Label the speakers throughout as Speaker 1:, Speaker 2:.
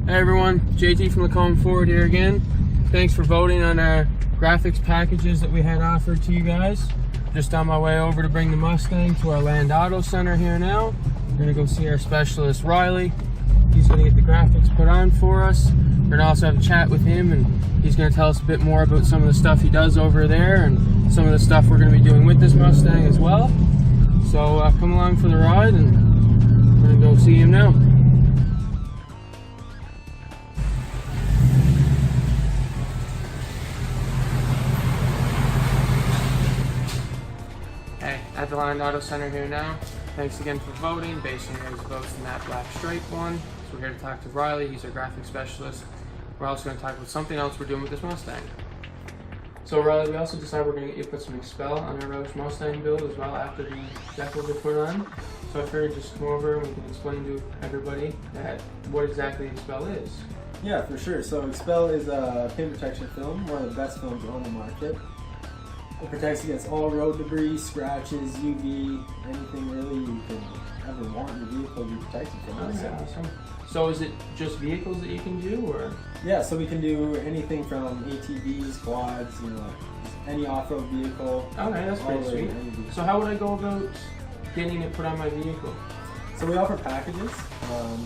Speaker 1: Hey everyone, JT from Lacombe Ford here again. Thanks for voting on our graphics packages that we had offered to you guys. Just on my way over to bring the Mustang to our Land Auto Center here now. We're gonna go see our specialist Riley. He's gonna get the graphics put on for us. We're gonna also have a chat with him, and he's gonna tell us a bit more about some of the stuff he does over there and some of the stuff we're gonna be doing with this Mustang as well. So come along for the ride, and we're gonna go see him now. Hey, at the Land Auto Center here now. Thanks again for voting, based on your guys' votes in that black stripe one. So we're here to talk to Riley. He's our graphics specialist. We're also going to talk about something else we're doing with this Mustang. So Riley, we also decided we're going to get you to put some XPEL on our ROUSH Mustang build as well after the decals are put on. So I figured just come over and we can explain to everybody that what exactly XPEL is.
Speaker 2: Yeah, for sure. So XPEL is a paint protection film, one of the best films on the market. It protects against all road debris, scratches, UV, anything really you can ever want in your vehicle to be protected from.
Speaker 1: Awesome. So is it just vehicles that you can do, or?
Speaker 2: Yeah, so we can do anything from ATVs, quads, any off-road vehicle.
Speaker 1: Okay, that's pretty sweet. So how would I go about getting it put on my vehicle?
Speaker 2: So we offer packages.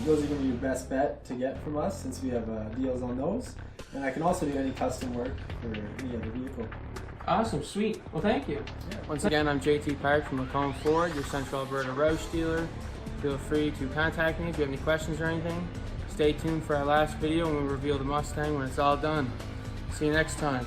Speaker 2: Those are going to be your best bet to get from us since we have deals on those. And I can also do any custom work for any other vehicle.
Speaker 1: Awesome, sweet. Well, thank you.
Speaker 2: Yeah.
Speaker 1: Once again, I'm JT Park from Lacombe Ford, your Central Alberta ROUSH dealer. Feel free to contact me if you have any questions or anything. Stay tuned for our last video when we reveal the Mustang when it's all done. See you next time.